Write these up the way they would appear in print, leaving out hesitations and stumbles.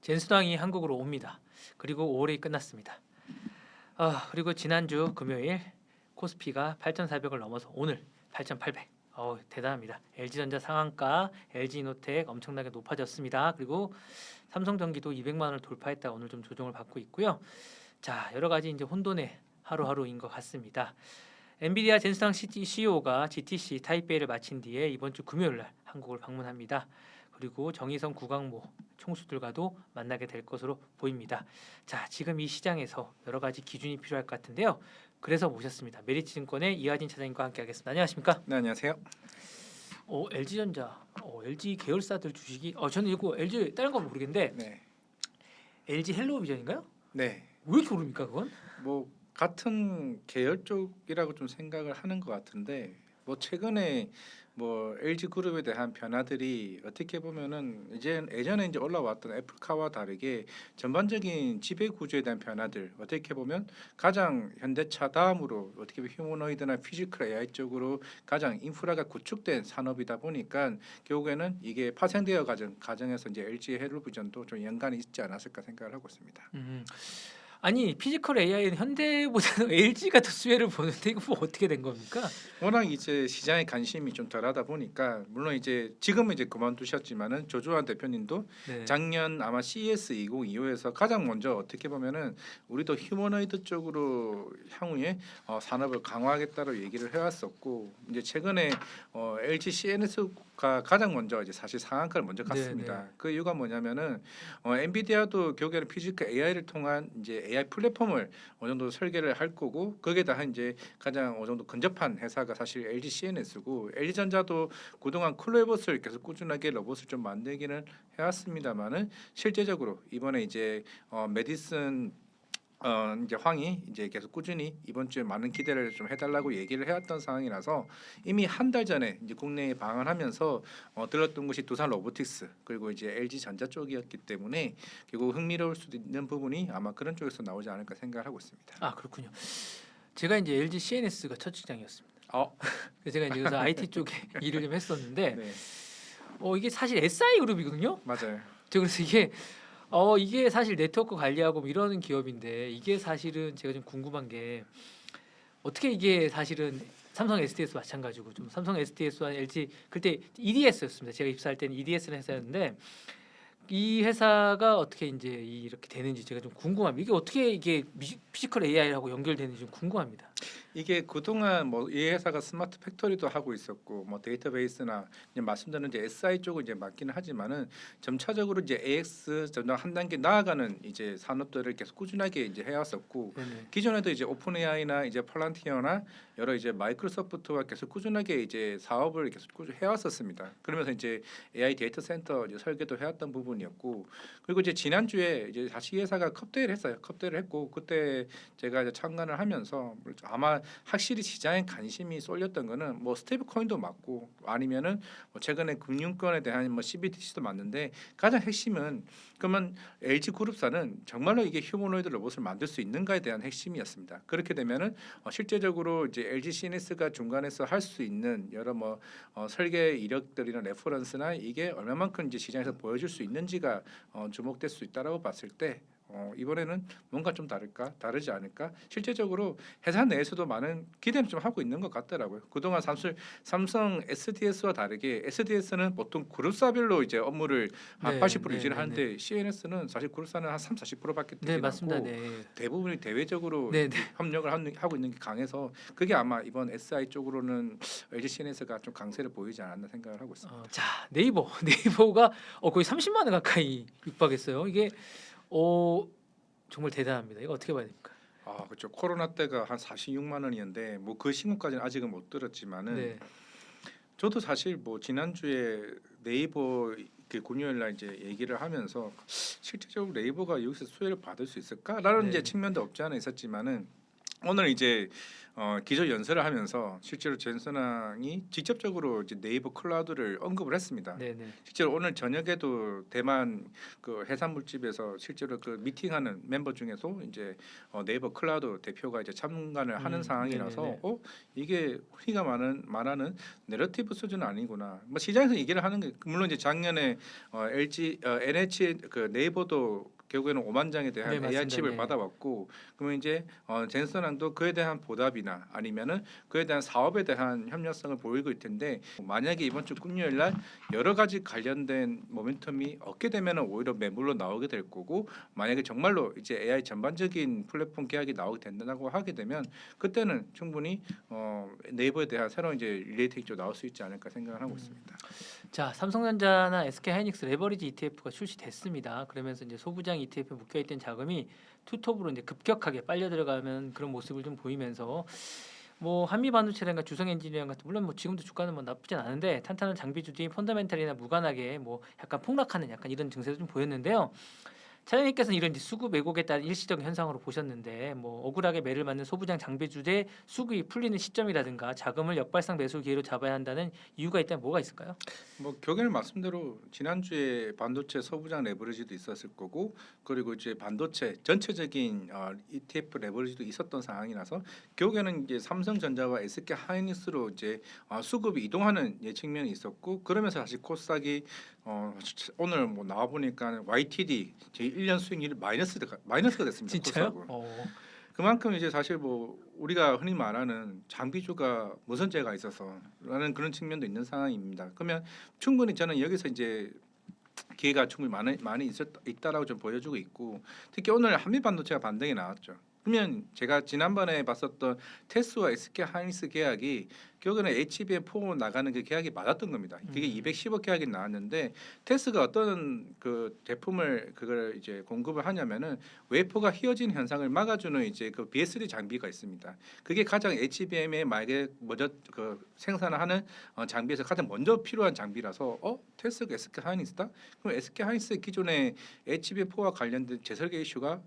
젠수당이 한국으로 옵니다. 그리고 5월이 끝났습니다. 그리고 지난주 금요일 코스피가 8,400을 넘어서 오늘 8,800. 대단합니다. LG전자 상한가, LG이노텍 엄청나게 높아졌습니다. 그리고 삼성전기도 200만 원을 돌파했다 오늘 좀 조정을 받고 있고요. 자, 여러 가지 이제 혼돈의 하루하루인 것 같습니다. 엔비디아 젠수당 CEO가 GTC 타이베이를 마친 뒤에 이번 주 금요일 날 한국을 방문합니다. 그리고 정의선 구강모 총수들과도 만나게 될 것으로 보입니다. 자, 지금 이 시장에서 여러 가지 기준이 필요할 것 같은데요. 그래서 모셨습니다. 메리츠증권의 이하진 차장님과 함께하겠습니다. 안녕하십니까? 네, 안녕하세요. LG전자, LG 계열사들 주식이 저는 이거 LG 다른 건 모르겠는데 네, LG 헬로비전인가요? 네, 왜 이렇게 오릅니까 그건? 뭐 같은 계열 쪽이라고 좀 생각을 하는 것 같은데, 뭐 최근에 뭐 LG 그룹에 대한 변화들이 어떻게 보면은 이제 예전에 이제 올라왔던 애플카와 다르게 전반적인 지배 구조에 대한 변화들, 어떻게 보면 가장 현대차 다음으로 어떻게 보면 휴머노이드나 피지컬 AI 쪽으로 가장 인프라가 구축된 산업이다 보니까 결국에는 이게 파생되어 가는 과정에서 이제 LG 헬로비전도 좀 연관이 있지 않았을까 생각을 하고 있습니다. 아니 피지컬 AI는 현대보다는 LG가 더 수혜를 보는데 이거 뭐 어떻게 된 겁니까? 워낙 이제 시장에 관심이 좀 덜하다 보니까, 물론 이제 지금은 이제 그만두셨지만은 조주환 대표님도 네. 작년 아마 CES 2025에서 가장 먼저 어떻게 보면은 우리도 휴머노이드 쪽으로 향후에 산업을 강화하겠다고 얘기를 해왔었고, 이제 최근에 LG CNS가 가장 먼저 이제 사실 상한가를 먼저 갔습니다. 네. 그 이유가 뭐냐면은 엔비디아도 결국에는 피지컬 AI를 통한 이제 AI 플랫폼을 어느 정도 설계를 할 거고, 거기에다 이제 가장 어느 정도 근접한 회사가 사실 LG CNS고, LG전자도 그동안 클로버스를 계속 꾸준하게 로봇을 좀 만들기는 해왔습니다만은 실제적으로 이번에 이제 메디슨 이제 황이 이제 계속 꾸준히 이번 주에 많은 기대를 좀 해달라고 얘기를 해왔던 상황이라서 이미 한 달 전에 이제 국내에 방한하면서 들었던 곳이 두산 로보틱스 그리고 이제 LG 전자 쪽이었기 때문에 결국 흥미로울 수도 있는 부분이 아마 그런 쪽에서 나오지 않을까 생각을 하고 있습니다. 아 그렇군요. 제가 이제 LG CNS가 첫 직장이었습니다. 어, 그래서 제가 이제 그래서 IT 쪽에 일을 좀 했었는데 네, 이게 사실 SI 그룹이거든요. 맞아요. 저 그래서 이게 사실 네트워크 관리하고 뭐 이러는 기업인데 이게 사실은 제가 좀 궁금한 게 어떻게 이게 사실은 삼성 SDS 마찬가지고 좀 삼성 SDS와 LG 그때 EDS였습니다. 제가 입사할 때는 EDS라는 회사였는데 이 회사가 어떻게 이제 이렇게 되는지 제가 좀 궁금합니다. 이게 어떻게 이게 피지컬 AI하고 연결되는지 좀 궁금합니다. 이게 그동안 뭐 이 회사가 스마트 팩토리도 하고 있었고, 뭐 데이터베이스나 이제 말씀드린 이제 SI 쪽을 이제 맡기는 하지만은 점차적으로 이제 AX 점점 한 단계 나아가는 이제 산업들을 계속 꾸준하게 이제 해왔었고, 네네. 기존에도 이제 오픈 AI나 이제 팔란티어나 여러 이제 마이크로소프트와 계속 꾸준하게 이제 사업을 계속 꾸준히 해왔었습니다. 그러면서 이제 AI 데이터 센터 이제 설계도 해왔던 부분이었고, 그리고 이제 지난주에 이제 다시 회사가 컵데이를 했어요. 컵데이를 했고, 그때 제가 이제 참관을 하면서 아마 확실히 시장에 관심이 쏠렸던 거는 뭐 스테이블 코인도 맞고, 아니면은 뭐 최근에 금융권에 대한 뭐 CBDC도 맞는데, 가장 핵심은 그러면 LG 그룹사는 정말로 이게 휴머노이드 로봇을 만들 수 있는가에 대한 핵심이었습니다. 그렇게 되면은 실제적으로 이제 LG CNS가 중간에서 할 수 있는 여러 뭐 설계 이력들이나 레퍼런스나 이게 얼마만큼 이제 시장에서 보여줄 수 있는지가 주목될 수 있다라고 봤을 때, 이번에는 뭔가 좀 다르지 않을까? 실제적으로 회사 내에서도 많은 기대는 좀 하고 있는 것 같더라고요. 그동안 삼성 SDS와 다르게 SDS는 보통 그룹사별로 이제 업무를 한 80% 유지를 하는데, CNS는 사실 그룹사는 한 3~40%밖에 네 되지 맞습니다. 않고 네. 대부분이 대외적으로 네네. 협력을 하고 있는 게 강해서, 그게 아마 이번 SI 쪽으로는 LG CNS가 좀 강세를 보이지 않았나 생각을 하고 있습니다. 자 네이버가 거의 30만 원 가까이 육박했어요. 이게 정말 대단합니다. 이거 어떻게 봐야 됩니까? 그렇죠. 코로나 때가 한 46만 원이었는데 뭐 그 시간까지는 아직은 못 들었지만은, 네. 저도 사실 뭐 지난주에 네이버 그 금요일 날 이제 얘기를 하면서 실질적으로 네이버가 여기서 수혜를 받을 수 있을까라는 네. 이제 측면도 없지 않아 있었지만은, 오늘 이제 기조 연설을 하면서 실제로 젠슨왕이 직접적으로 이제 네이버 클라우드를 언급을 했습니다. 네네. 실제로 오늘 저녁에도 대만 그 해산물집에서 실제로 그 미팅하는 멤버 중에서 이제 네이버 클라우드 대표가 이제 참관을 하는 상황이라서 네네네. 이게 우리가 말하는 내러티브 수준은 아니구나. 뭐 시장에서 얘기를 하는 게 물론 이제 작년에 NH 그 네이버도 결국에는 5만 장에 대한 네, AI 맞습니다. 칩을 네. 받아왔고 그러면 이제 젠슨왕도 그에 대한 보답이나 아니면은 그에 대한 사업에 대한 협력성을 보이고 있을 텐데 만약에 이번 주 금요일 날 여러 가지 관련된 모멘텀이 얻게 되면은 오히려 매물로 나오게 될 거고 만약에 정말로 이제 AI 전반적인 플랫폼 계약이 나오게 된다고 하게 되면 그때는 충분히 네이버에 대한 새로운 이제 릴레이트 가 나올 수 있지 않을까 생각을 하고 있습니다. 자, 삼성전자나 SK하이닉스 레버리지 ETF가 출시됐습니다. 그러면서 이제 소부장 ETF에 묶여 있던 자금이 투톱으로 이제 급격하게 빨려 들어가는 그런 모습을 좀 보이면서 뭐 한미 반도체라든가 주성 엔지니어링 같은 물론 뭐 지금도 주가는 뭐 나쁘진 않은데 탄탄한 장비주들이 펀더멘탈이나 무관하게 뭐 약간 폭락하는 약간 이런 증세도 좀 보였는데요. 차장님께서는 이런 이제 수급 왜곡에 따른 일시적 현상으로 보셨는데 뭐 억울하게 매를 맞는 소부장 장비주의 수급이 풀리는 시점이라든가 자금을 역발상 매수 기회로 잡아야 한다는 이유가 있다면 뭐가 있을까요? 뭐 교계는 말씀대로 지난주에 반도체 소부장 레버리지도 있었을 거고 그리고 이제 반도체 전체적인 ETF 레버리지도 있었던 상황이라서 교계는 이제 삼성전자와 SK 하이닉스로 이제 수급이 이동하는 측면이 있었고 그러면서 사실 코스닥이 오늘 뭐 나와 보니까 YTD 제 1년 수익률이 마이너스가 됐습니다. 진짜요? 코스닥은. 그만큼 이제 사실 뭐 우리가 흔히 말하는 장비주가 무선재가 있어서라는 그런 측면도 있는 상황입니다. 그러면 충분히 저는 여기서 이제 기회가 충분히 많이 있다라고 좀 보여주고 있고 특히 오늘 한미 반도체가 반등이 나왔죠. 그러면 제가 지난번에 봤었던 테스와 SK 하이닉스 계약이 결국에는 HBM4 나가는 그 계약이 맞았던 겁니다. 그게 210억 계약이 나왔는데 테스가 어떤 그 제품을 그걸 이제 공급을 하냐면은 웨이퍼가 휘어진 현상을 막아주는 이제 그 BS3 장비가 있습니다. 그게 가장 HBM에 만약에 먼저 그 생산을 하는 장비에서 가장 먼저 필요한 장비라서 테스가 SK 하이닉스다? 그럼 SK 하이닉스 기존의 HBM4와 관련된 재설계 이슈가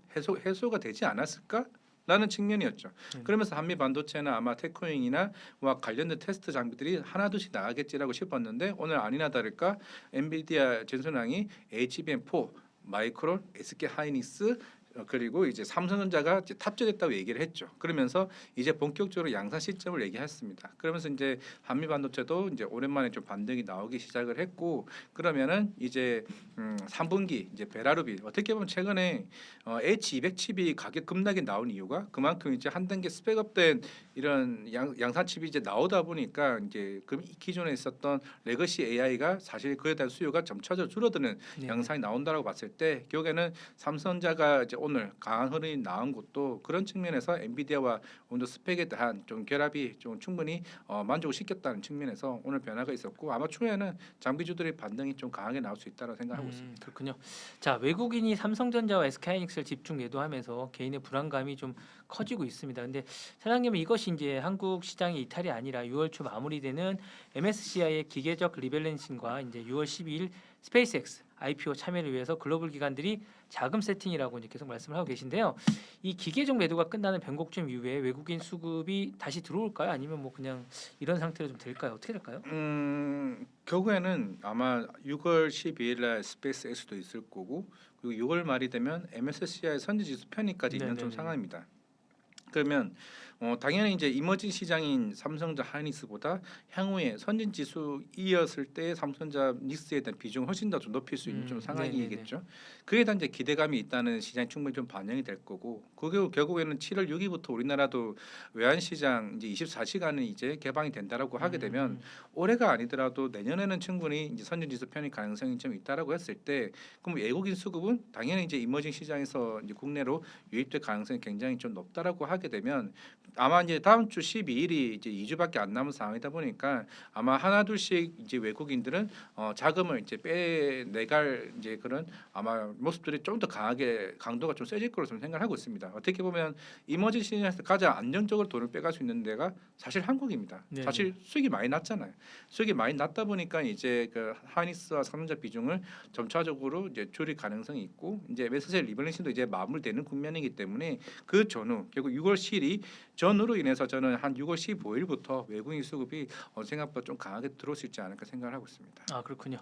해소가 되지 않았을까? 라는 측면이었죠. 그러면서 한미 반도체나 아마 테크윙이나 와 관련된 테스트 장비들이 하나둘씩 나가겠지라고 싶었는데 오늘 아니나 다를까 엔비디아 전선왕이 HBM4, 마이크론, SK 하이닉스 그리고 이제 삼성전자가 이제 탑재됐다고 얘기를 했죠. 그러면서 이제 본격적으로 양산 시점을 얘기했습니다. 그러면서 이제 한미 반도체도 이제 오랜만에 좀 반등이 나오기 시작을 했고 그러면은 이제 3분기 이제 베라루비 어떻게 보면 최근에 H200 칩이 가격 급락이 나온 이유가 그만큼 이제 한 단계 스펙업된 이런 양산 칩이 이제 나오다 보니까 이제 그 기존에 있었던 레거시 AI가 사실 그에 대한 수요가 점차적으로 줄어드는 네. 양상이 나온다라고 봤을 때 결국에는 삼성전자가 이제 오늘 강한 흐름이 나온 것도 그런 측면에서 엔비디아와 오늘 스펙에 대한 좀 결합이 좀 충분히 만족을 시켰다는 측면에서 오늘 변화가 있었고 아마 추후에는 장비주들의 반등이 좀 강하게 나올 수 있다고 생각하고 있습니다. 그렇군요. 자, 외국인이 삼성전자와 SK하이닉스를 집중 매도하면서 개인의 불안감이 좀 커지고 있습니다. 근데 사장님은 이것이 이제 한국 시장의 이탈이 아니라 6월 초 마무리되는 MSCI의 기계적 리밸런싱과 이제 6월 12일 스페이스X IPO 참여를 위해서 글로벌 기관들이 자금 세팅이라고 이제 계속 말씀을 하고 계신데요. 이 기계적 매도가 끝나는 변곡점 이후에 외국인 수급이 다시 들어올까요? 아니면 뭐 그냥 이런 상태로 좀 될까요? 어떻게 될까요? 결국에는 아마 6월 12일 날 스페이스 X도 있을 거고 그리고 6월 말이 되면 MSCI 선지지수 편입까지 있는 좀 네네네. 상황입니다. 그러면 당연히 이제 이머징 시장인 삼성전자 하이닉스보다 향후에 선진 지수 이었을 때 삼성전자 닉스에 대한 비중을 훨씬 더 좀 높일 수 있는 좀 상황이겠죠. 그에 대한 이제 기대감이 있다는 시장이 충분히 좀 반영이 될 거고 그게 결국에는 7월 6일부터 우리나라도 외환 시장 이제 24시간은 이제 개방이 된다라고 하게 되면 올해가 아니더라도 내년에는 충분히 이제 선진 지수 편입 가능성이 좀 있다라고 했을 때 그럼 외국인 수급은 당연히 이제 이머징 시장에서 이제 국내로 유입될 가능성이 굉장히 좀 높다라고 하게 되면 아마 이제 다음 주 12일이 이제 2주밖에 안 남은 상황이다 보니까 아마 하나둘씩 이제 외국인들은 자금을 이제 빼내갈 이제 그런 아마 모습들이 좀 더 강하게 강도가 좀 세질 거로 저는 생각을 하고 있습니다. 어떻게 보면 이머징 시장에서 가장 안정적으로 돈을 빼갈 수 있는 데가 사실 한국입니다. 네네. 사실 수익이 많이 났잖아요. 수익이 많이 났다 보니까 이제 그 하이닉스와 삼성전자 비중을 점차적으로 이제 줄일 가능성이 있고 이제 메스셀 리밸런싱도 이제 마무리되는 국면이기 때문에 그 전후 결국 6월 6월 실이 전으로 인해서 저는 한 6월 15일부터 외국인 수급이 생각보다 좀 강하게 들어올 수 있지 않을까 생각을 하고 있습니다. 아 그렇군요.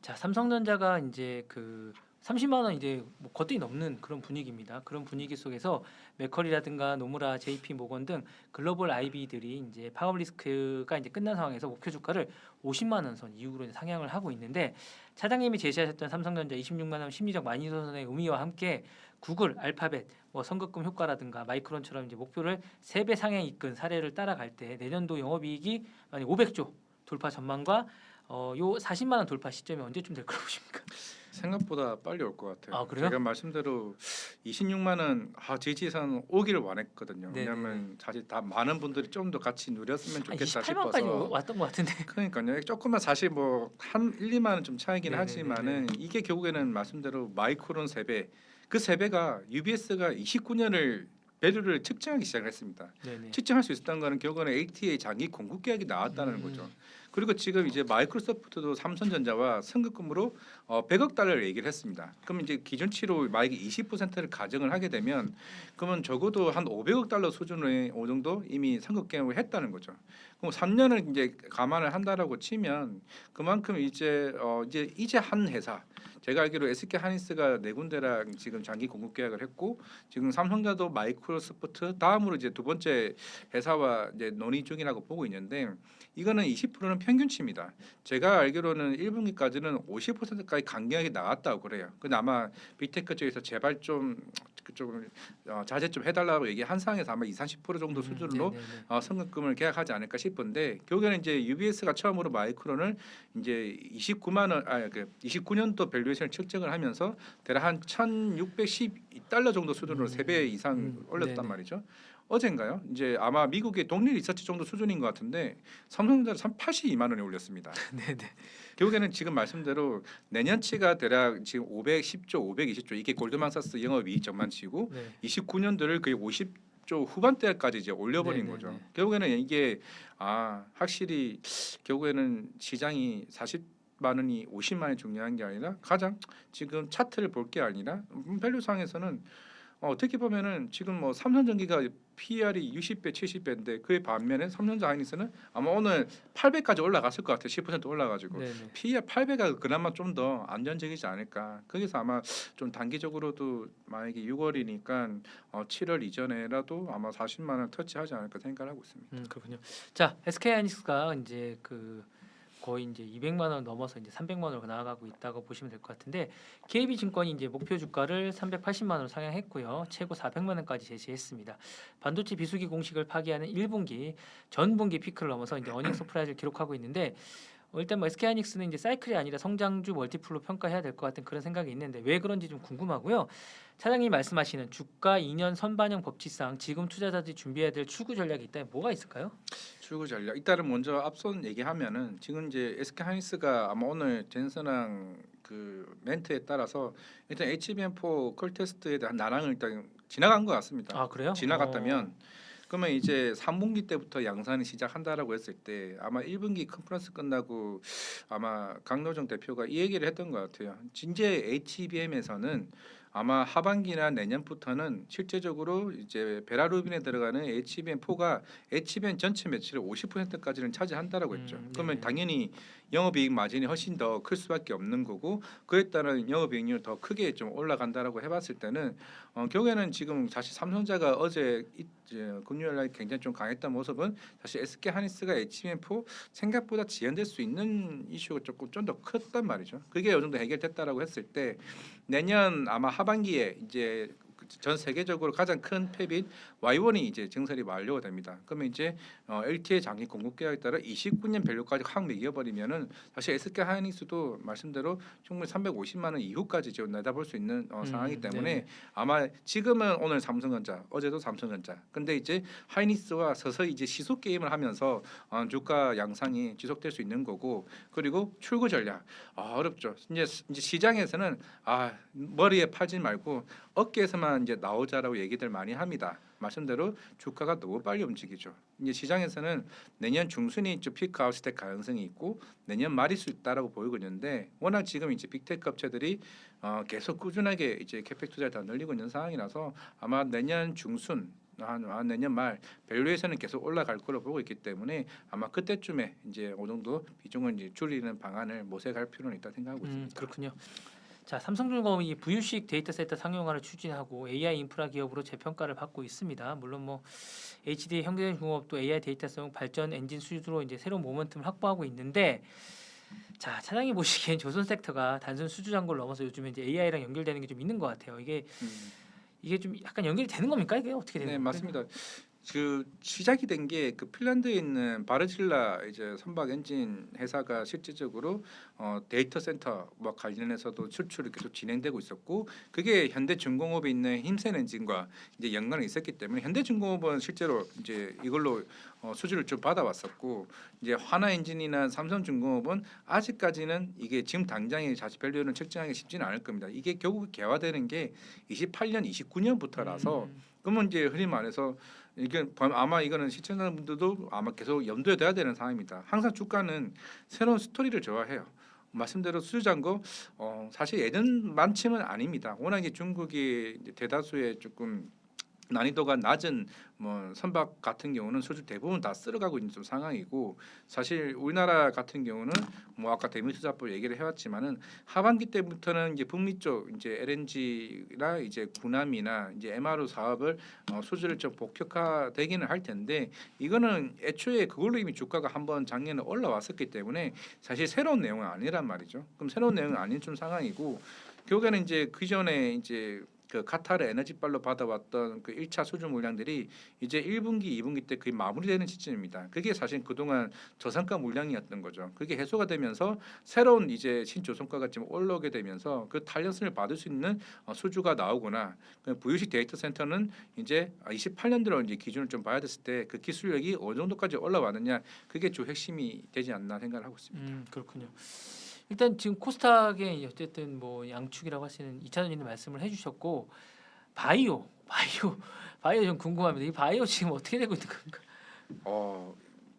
자 삼성전자가 이제 그 30만 원 이제 뭐 거뜬히 넘는 그런 분위기입니다. 그런 분위기 속에서 맥커리라든가 노무라, JP 모건 등 글로벌 IB들이 이제 파업 리스크가 이제 끝난 상황에서 목표 주가를 50만 원 선 이후로 이제 상향을 하고 있는데 차장님이 제시하셨던 삼성전자 26만 원 심리적 만이선의 의미와 함께 구글, 알파벳, 뭐 선급금 효과라든가 마이크론처럼 이제 목표를 3배 상향 이끈 사례를 따라갈 때 내년도 영업이익이 만약 500조 돌파 전망과 요 40만 원 돌파 시점이 언제쯤 될 거라고 보십니까? 생각보다 빨리 올 것 같아요. 아, 그래요? 제가 말씀대로 26만 원 지지선 오기를 원했거든요. 네네네. 왜냐하면 사실 다 많은 분들이 좀 더 같이 누렸으면 한 좋겠다 28만까지 싶어서. 왔던 것 같은데. 그러니까요. 조금만 사실 뭐 한 1, 2만 원 좀 차이긴 네네네네. 하지만은 이게 결국에는 말씀대로 마이크론 3배. 그 3배가 UBS가 29년을 밸류를 측정하기 시작했습니다. 네네. 측정할 수 있었던 거는 결국에는 ATA 장기 공급 계약이 나왔다는 거죠. 그리고 지금 이제 마이크로소프트도 삼성전자와 선급금으로 100억 달러를 얘기를 했습니다. 그럼 이제 기준치로 만약에 20%를 가정을 하게 되면 그러면 적어도 한 500억 달러 수준의 어느 정도 이미 선급 계약을 했다는 거죠. 그럼 3년을 이제 감안을 한다라고 치면 그만큼 이제 한 회사 제가 알기로 SK 하이닉스가 4군데랑 지금 장기 공급 계약을 했고 지금 삼성전자도 마이크로소프트 다음으로 이제 두 번째 회사와 이제 논의 중이라고 보고 있는데 이거는 20%는 평균치입니다. 제가 알기로는 1분기까지는 50%까지 강경하게 나왔다고 그래요. 근데 아마 빅테크 쪽에서 제발 좀 자제 좀 해달라고 얘기한 상황에서 아마 20-30% 정도 수준으로 네네네. 선급금을 계약하지 않을까 싶은데 결국에는 이제 UBS가 처음으로 마이크론을 이제 29년도 밸류에이션을 측정을 하면서 대략 한 1,612달러 정도 수준으로 3배 이상 올렸단 네네. 말이죠. 어젠가요? 이제 아마 미국의 독립 리서치 정도 수준인 것 같은데 삼성전자 82만 원에 올렸습니다. 네네. 결국에는 지금 말씀대로 내년치가 대략 지금 510조, 520조 이게 골드만삭스 영업이익 전망치고 네. 29년도를 거의 50조 후반대까지 이제 올려버린 네네네. 거죠. 결국에는 이게 확실히 결국에는 시장이 40만 원이 50만 원이 중요한 게 아니라 가장 지금 차트를 볼 게 아니라 밸류상에서는 어떻게 보면은 지금 뭐 삼성전기가 PER이 60배, 70배인데 그에 반면에 삼성전자 하이닉스는 아마 오늘 8배까지 올라갔을 것 같아요. 10% 올라가지고 네네. PER 8배가 그나마 좀 더 안전적이지 않을까. 거기서 아마 좀 단기적으로도 만약에 6월이니까 7월 이전에라도 아마 40만 원 터치하지 않을까 생각을 하고 있습니다. 그렇군요. 자 SK 하이닉스가 이제 그 거의 이제 200만 원 넘어서 이제 300만 원으로 나아가고 있다고 보시면 될 것 같은데 KB증권이 이제 목표 주가를 380만 원으로 상향했고요. 최고 400만 원까지 제시했습니다. 반도체 비수기 공식을 파기하는 1분기 전분기 피크를 넘어서 이제 어닝 서프라이즈를 기록하고 있는데 일단 뭐 SK 하이닉스는 이제 사이클이 아니라 성장주 멀티플로 평가해야 될 것 같은 그런 생각이 있는데 왜 그런지 좀 궁금하고요. 차장님이 말씀하시는 주가 2년 선반영 법칙상 지금 투자자들이 준비해야 될 추구 전략이 있다면 뭐가 있을까요? 출구 전략. 일단은 먼저 앞선 얘기하면은 지금 이제 SK 하이닉스가 아마 오늘 젠슨랑 그 멘트에 따라서 일단 HBM4 컬 테스트에 대한 난항을 일단 지나간 것 같습니다. 아 그래요? 지나갔다면 그러면 이제 3분기 때부터 양산이 시작한다라고 했을 때 아마 1분기 컨퍼런스 끝나고 아마 강노정 대표가 이 얘기를 했던 것 같아요. 진짜 HBM에서는 아마 하반기나 내년부터는 실제적으로 이제 베라루빈에 들어가는 HBM4가 HBM 전체 매출의 50%까지는 차지한다라고 했죠. 그러면 네네. 당연히 영업이익 마진이 훨씬 더 클 수밖에 없는 거고 그에 따른 영업이익률 더 크게 좀 올라간다라고 해봤을 때는 결국에는 지금 사실 삼성전자가 어제 이제 금요일 날 굉장히 좀 강했던 모습은 사실 SK 하이닉스가 HBM4 생각보다 지연될 수 있는 이슈가 조금 좀 더 컸단 말이죠. 그게 어느 정도 해결됐다라고 했을 때 내년 아마 하반기에 이제 전 세계적으로 가장 큰 팹인 Y1이 이제 증설이 완료가 됩니다. 그러면 이제 LTA 장기 공급 계약에 따라 29년 밸류까지 확 매겨버리면은 사실 SK 하이닉스도 말씀대로 충분히 350만 원 이후까지 지금 내다볼 수 있는 상황이기 때문에 네네. 아마 지금은 오늘 삼성전자, 어제도 삼성전자. 근데 이제 하이닉스와 서서히 이제 시속 게임을 하면서 주가 양상이 지속될 수 있는 거고 그리고 출구 전략 어렵죠. 이제 시장에서는 머리에 팔지 말고 어깨에서만 이제 나오자라고 얘기들 많이 합니다. 말씀대로 주가가 너무 빨리 움직이죠. 이제 시장에서는 내년 중순이 좀 피크아웃 될 가능성이 있고 내년 말일 수 있다라고 보이고 있는데 워낙 지금 이제 빅테크 업체들이 계속 꾸준하게 이제 캐펙 투자를 다 늘리고 있는 상황이라서 아마 내년 중순 한 내년 말 밸류에이션은 계속 올라갈 거로 보고 있기 때문에 아마 그때쯤에 이제 어느 정도 비중을 이제 줄이는 방안을 모색할 필요는 있다 생각하고 있습니다. 그렇군요. 자, 삼성중공업이 부유식 데이터 센터 상용화를 추진하고 AI 인프라 기업으로 재평가를 받고 있습니다. 물론 뭐 HD 현대중공업도 AI 데이터성 발전 엔진 수주로 이제 새로운 모멘텀을 확보하고 있는데, 자, 차장이 보시기엔 조선 섹터가 단순 수주 잔고를 넘어서 요즘에 이제 AI랑 연결되는 게 좀 있는 것 같아요. 이게 좀 약간 연결이 되는 겁니까? 이게 어떻게 되는 네, 겁니까? 맞습니다. 그 시작이 된 게 그 핀란드에 있는 바르질라 이제 선박 엔진 회사가 실질적으로 데이터 센터 뭐 관련해서도 수출이 계속 진행되고 있었고, 그게 현대중공업에 있는 힘센 엔진과 이제 연관이 있었기 때문에 현대중공업은 실제로 이제 이걸로 수주를 좀 받아왔었고, 이제 하나 엔진이나 삼성중공업은 아직까지는 이게 지금 당장의 자체 밸류는 측정하기 쉽지는 않을 겁니다. 이게 결국 개화되는 게 28년, 29년부터라서 그러면 이제 흔히 말해서 이게 아마 이거는 시청자분들도 아마 계속 염두에 둬야 되는 상황입니다. 항상 주가는 새로운 스토리를 좋아해요. 말씀대로 수주잔고 사실 예전만큼은 아닙니다. 워낙에 중국이 이제 대다수의 조금 난이도가 낮은 뭐 선박 같은 경우는 수주 대부분 다 쓸어가고 있는 좀 상황이고, 사실 우리나라 같은 경우는 뭐 아까 대미투자법 얘기를 해왔지만은 하반기 때부터는 이제 북미 쪽 이제 LNG나 이제 군함이나 이제 MRO 사업을 수주를 좀 본격화되기는 할 텐데, 이거는 애초에 그걸로 이미 주가가 한번 작년에 올라왔었기 때문에 사실 새로운 내용은 아니란 말이죠. 그럼 새로운 내용은 아닌 좀 상황이고, 결국에는 이제 그 전에 이제 그 카타르 에너지발로 받아왔던 그 1차 수주 물량들이 이제 1분기, 2분기 때 거의 마무리되는 시점입니다. 그게 사실 그동안 저성가 물량이었던 거죠. 그게 해소가 되면서 새로운 이제 신조성가가 지금 올라오게 되면서 그 탄력성을 받을 수 있는 수주가 나오거나, 그 부유식 데이터 센터는 이제 28년도로 이제 기준을 좀 봐야 됐을 때 그 기술력이 어느 정도까지 올라왔느냐, 그게 주 핵심이 되지 않나 생각을 하고 있습니다. 그렇군요. 일단 지금 코스닥의 어쨌든 뭐 양축이라고 하시는 이차전님 말씀을 해주셨고, 바이오 좀 궁금합니다. 이 바이오 지금 어떻게 되고 있는 겁니까?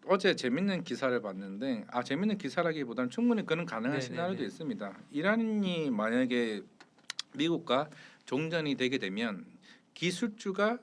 어제 재밌는 기사를 봤는데, 재밌는 기사라기보다는 충분히 그런 가능한 네네네. 시나리오도 있습니다. 이란이 만약에 미국과 종전이 되게 되면 기술주가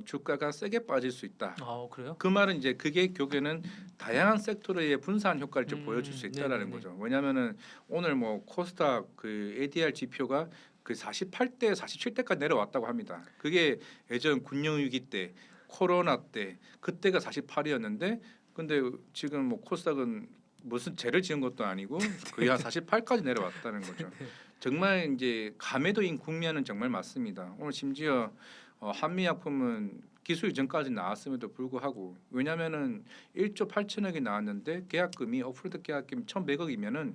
주가가 세게 빠질 수 있다. 그래요? 그 말은 이제 그게 결국에는 다양한 섹터의 분산 효과를 좀 보여줄 수 있다라는 네네네. 거죠. 왜냐하면은 오늘 뭐 코스닥 그 ADR 지표가 그 48대, 47대까지 내려왔다고 합니다. 그게 예전 금융위기 때, 코로나 때 그때가 48이었는데, 근데 지금 뭐 코스닥은 무슨 죄를 지은 것도 아니고 거의 한 48까지 내려왔다는 거죠. 정말 이제 감에도인 국면은 정말 맞습니다. 오늘 심지어 한미약품은 기술 이전까지 나왔음에도 불구하고, 왜냐면은 1조 8천억이 나왔는데 계약금이 업프론트 계약금 1,100억이면은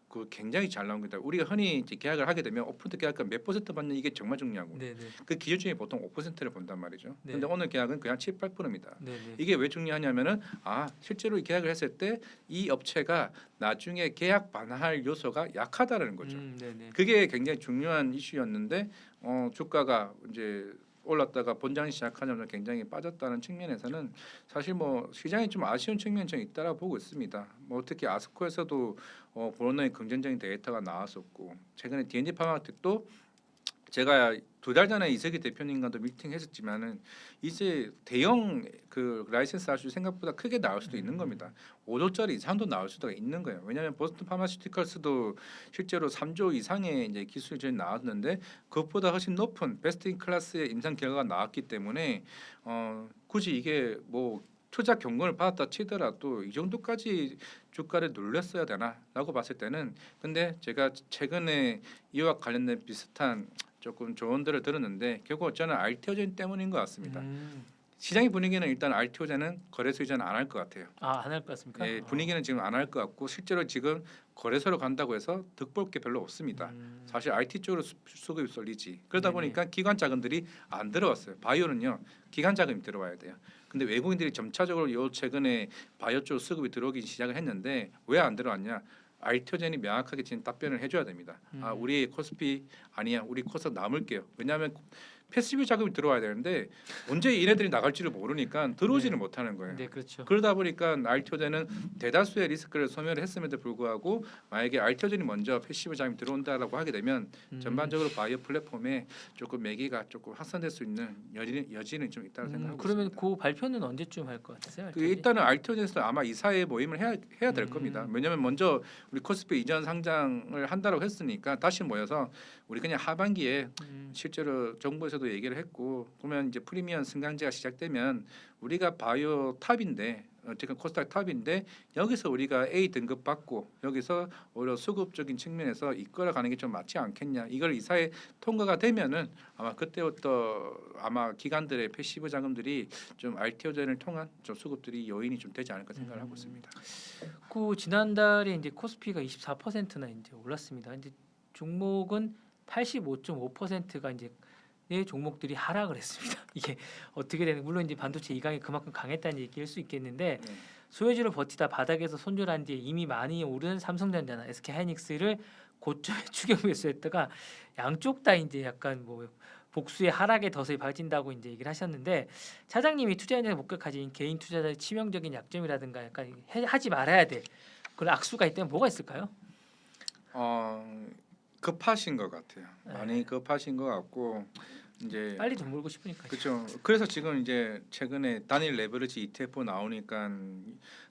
그 굉장히 잘 나온 겁니다. 우리가 흔히 이제 계약을 하게 되면 업프론트 계약금 몇 퍼센트 받는 이게 정말 중요하고, 네네. 그 기준 중에 보통 5%를 본단 말이죠. 네. 근데 오늘 계약은 그냥 7, 8%입니다. 네네. 이게 왜 중요하냐면은 실제로 이 계약을 했을 때 이 업체가 나중에 계약 반할 요소가 약하다는 거죠. 네네. 그게 굉장히 중요한 이슈였는데 주가가 이제 올랐다가 본장이 시작하자마자 굉장히 빠졌다는 측면에서는 사실 뭐 시장이 좀 아쉬운 측면이 좀 있다라고 보고 있습니다. 뭐 특히 아스코에서도 보너의 긍정적인 데이터가 나왔었고, 최근에 D&D 파마텍도 제가 2달 전에 이세기 대표님과도 미팅했었지만은 이제 대형 그 라이센스 할 수 생각보다 크게 나올 수도 있는 겁니다. 5조짜리 이상도 나올 수도 있는 거예요. 왜냐하면 보스턴 파마시티컬스도 실제로 3조 이상의 이제 기술이 나왔는데 그것보다 훨씬 높은 베스트 인 클래스의 임상 결과가 나왔기 때문에 굳이 이게 뭐 투자 경고를 받았다 치더라도 이 정도까지 주가를 눌렸어야 되나라고 봤을 때는, 근데 제가 최근에 이와 관련된 비슷한 조금 조언들을 들었는데 결국 저는 RTO젠 때문인 것 같습니다. 시장의 분위기는 일단 RTO젠은 거래소 이전 안 할 것 같아요. 안 할 것 같습니까? 예, 분위기는 지금 안 할 것 같고, 실제로 지금 거래소로 간다고 해서 득볼 게 별로 없습니다. 사실 IT 쪽으로 수급이 쏠리지. 그러다 네네. 보니까 기관 자금들이 안 들어왔어요. 바이오는요, 기관 자금이 들어와야 돼요. 근데 외국인들이 점차적으로 요 최근에 바이오 쪽 수급이 들어오기 시작을 했는데 왜 안 들어왔냐? RTO젠이 명확하게 지금 답변을 해줘야 됩니다. 우리 코스피 아니야, 우리 코스닥 남을게요. 왜냐하면 패시브 자금이 들어와야 되는데 언제 얘네들이 나갈지를 모르니까 들어오지는 네. 못하는 거예요. 네, 그렇죠. 그러다 보니까 RTO제는 대다수의 리스크를 소멸을 했음에도 불구하고 만약에 RTO제이 먼저 패시브 자금이 들어온다라고 하게 되면 전반적으로 바이오 플랫폼에 조금 매기가 조금 확산될 수 있는 여지는 좀 있다고 생각하고 그러면 있습니다. 그 발표는 언제쯤 할 것 같으세요? 일단은 RTO제에서 아마 이사회 모임을 해야 될 겁니다. 음. 왜냐하면 먼저 우리 코스피 이전 상장을 한다고 했으니까 다시 모여서 우리 그냥 하반기에 실제로 정부에서도 얘기를 했고 그러면 이제 프리미엄 승강제가 시작되면 우리가 바이오 탑인데 지금 코스닥 탑인데 여기서 우리가 A 등급 받고 여기서 오히려 수급적인 측면에서 이끌어가는 게 좀 맞지 않겠냐 이걸 이사회 통과가 되면은 아마 그때부터 아마 기관들의 패시브 자금들이 좀 RTO전을 통한 좀 수급들이 요인이 좀 되지 않을까 생각을 하고 있습니다. 그 지난달에 이제 코스피가 24%나 이제 올랐습니다. 근데 종목은 85.5%가 이제 네 종목들이 하락을 했습니다. 이게 어떻게 되는 물론 이제 반도체 이강이 그만큼 강했다는 얘기일 수 있겠는데 네. 소외주를 버티다 바닥에서 손절한 뒤에 이미 많이 오른 삼성전자나 SK하이닉스를 고점에 추격 매수했다가 양쪽 다 이제 약간 뭐 복수의 하락의 덫에 빠진다고 이제 얘기를 하셨는데 차장님이 투자인에 목격하신 개인 투자자의 치명적인 약점이라든가 약간 하지 말아야 될 그런 악수가 있다면 뭐가 있을까요? 급하신 것 같아요. 네. 많이 급하신 것 같고 이제 빨리 돈 벌고 싶으니까. 그렇죠. 그래서 지금 이제 최근에 단일 레버리지 ETF 나오니까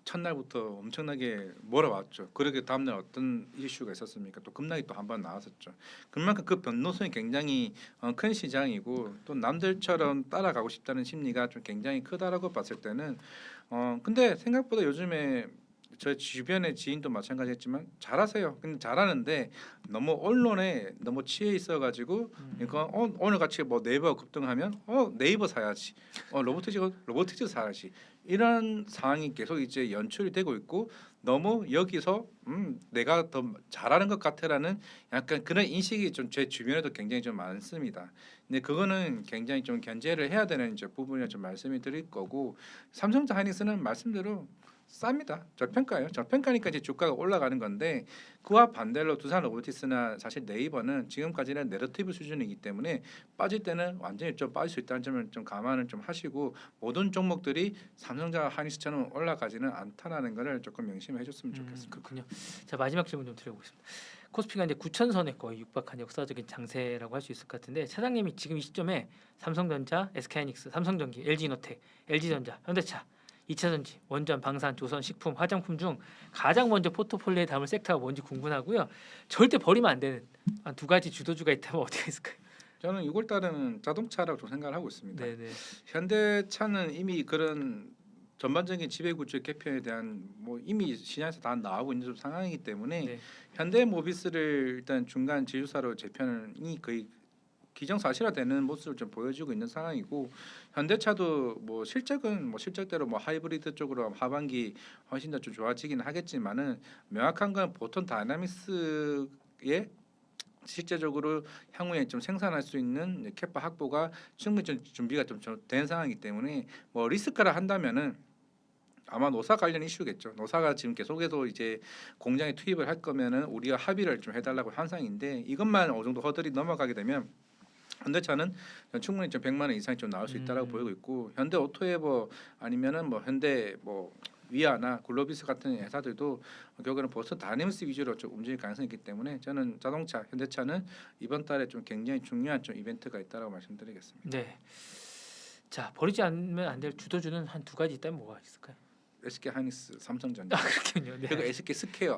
첫날부터 엄청나게 몰아왔죠. 그러게 다음날 어떤 이슈가 있었습니까? 또 급락이 또 한 번 나왔었죠. 그만큼 그 변동성이 굉장히 큰 시장이고 또 남들처럼 따라가고 싶다는 심리가 좀 굉장히 크다라고 봤을 때는 근데 생각보다 요즘에 저 주변의 지인도 마찬가지였지만 잘하세요. 근데 잘하는데 너무 언론에 너무 취해 있어가지고 그러니까 오늘 같이 뭐 네이버 급등하면 네이버 사야지, 로보티즈 사야지 이런 상황이 계속 이제 연출이 되고 있고 너무 여기서 내가 더 잘하는 것 같아라는 약간 그런 인식이 좀 제 주변에도 굉장히 좀 많습니다. 근데 그거는 굉장히 좀 견제를 해야 되는 이제 부분을 좀 말씀을 드릴 거고 삼성전자 하이닉스는 말씀대로 쌉니다. 저평가예요. 저평가니까 이제 주가가 올라가는 건데 그와 반대로 두산 로보티스나 사실 네이버는 지금까지는 내러티브 수준이기 때문에 빠질 때는 완전히 좀 빠질 수 있다는 점을 좀 감안을 좀 하시고 모든 종목들이 삼성전자 하이닉스처럼 올라가지는 않다라는 것을 조금 명심해 해줬으면 좋겠습니다. 그렇군요. 자 마지막 질문 좀 드려보겠습니다. 코스피가 이제 9,000선에 거의 육박한 역사적인 장세라고 할 수 있을 것 같은데 차장님이 지금 이 시점에 삼성전자, SK하이닉스, 삼성전기, LG이노텍, LG전자, 현대차 2차전지, 원전, 방산, 조선, 식품, 화장품 중 가장 먼저 포트폴리오에 담을 섹터가 뭔지 궁금하고요. 절대 버리면 안 되는 한 두 가지 주도주가 있다면 어디가 있을까요? 저는 6월달에는 자동차라고 좀 생각을 하고 있습니다. 네네. 현대차는 이미 그런 전반적인 지배구조 개편에 대한 뭐 이미 시장에서 다 나오고 있는 좀 상황이기 때문에 네. 현대모비스를 일단 중간 지주사로 재편이 거의 기정사실화되는 모습을 좀 보여주고 있는 상황이고 현대차도 뭐 실적은 뭐 실적대로 뭐 하이브리드 쪽으로 하반기 훨씬 더 좀 좋아지기는 하겠지만은 명확한 건 보통 다이나믹스의 실제적으로 향후에 좀 생산할 수 있는 캐파 확보가 충분히 좀 준비가 좀 된 상황이기 때문에 뭐 리스크라 한다면은 아마 노사 관련 이슈겠죠. 노사가 지금 계속해서 이제 공장에 투입을 할 거면은 우리가 합의를 좀 해달라고 한 상인데 이것만 어느 정도 허들이 넘어가게 되면 현대차는 충분히 좀 100만 원 이상이 좀 나올 수 있다라고 보이고 있고 현대 오토에버 아니면은 뭐 현대 뭐 위아나 글로비스 같은 회사들도 결국에는 벌써 다이내믹스 위주로 좀 움직일 가능성이 있기 때문에 저는 자동차 현대차는 이번 달에 좀 굉장히 중요한 좀 이벤트가 있다라고 말씀드리겠습니다. 네. 자 버리지 않으면 안 될 주도주는 한 두 가지 있다면 뭐가 있을까요? SK 하이닉스, 삼성전자 그렇군요. 네. 그리고 SK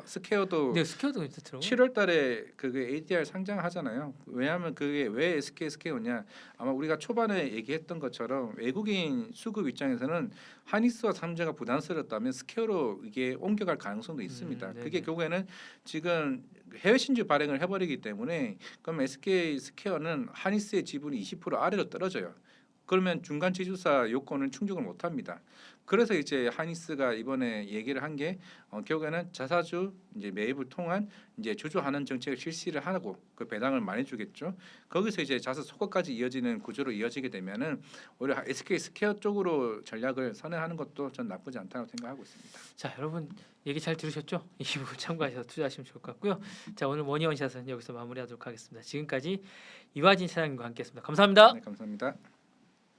스퀘어도 네 스퀘어도 괜찮더라고요. 7월 달에 그게 ADR 상장하잖아요. 왜냐하면 그게 왜 SK 스퀘어냐 아마 우리가 초반에 얘기했던 것처럼 외국인 수급 입장에서는 하이닉스와 삼성가 부담스럽다면 스퀘어로 이게 옮겨갈 가능성도 있습니다. 네네. 그게 결국에는 지금 해외 신주 발행을 해버리기 때문에 그럼 SK 스퀘어는 하이닉스의 지분이 20% 아래로 떨어져요. 그러면 중간 지주사 요건은 충족을 못합니다. 그래서 이제 하이닉스가 이번에 얘기를 한 게 결국에는 자사주 이제 매입을 통한 이제 주주환원 정책을 실시를 하고 그 배당을 많이 주겠죠. 거기서 이제 자사 소각까지 이어지는 구조로 이어지게 되면은 오히려 SK 스퀘어 쪽으로 전략을 선회하는 것도 전 나쁘지 않다고 생각하고 있습니다. 자, 여러분 얘기 잘 들으셨죠? 이 부분 참고하셔서 투자하시면 좋을 것 같고요. 자, 오늘 머니원샷은 여기서 마무리하도록 하겠습니다. 지금까지 이화진 차장님과 함께했습니다. 감사합니다. 네, 감사합니다.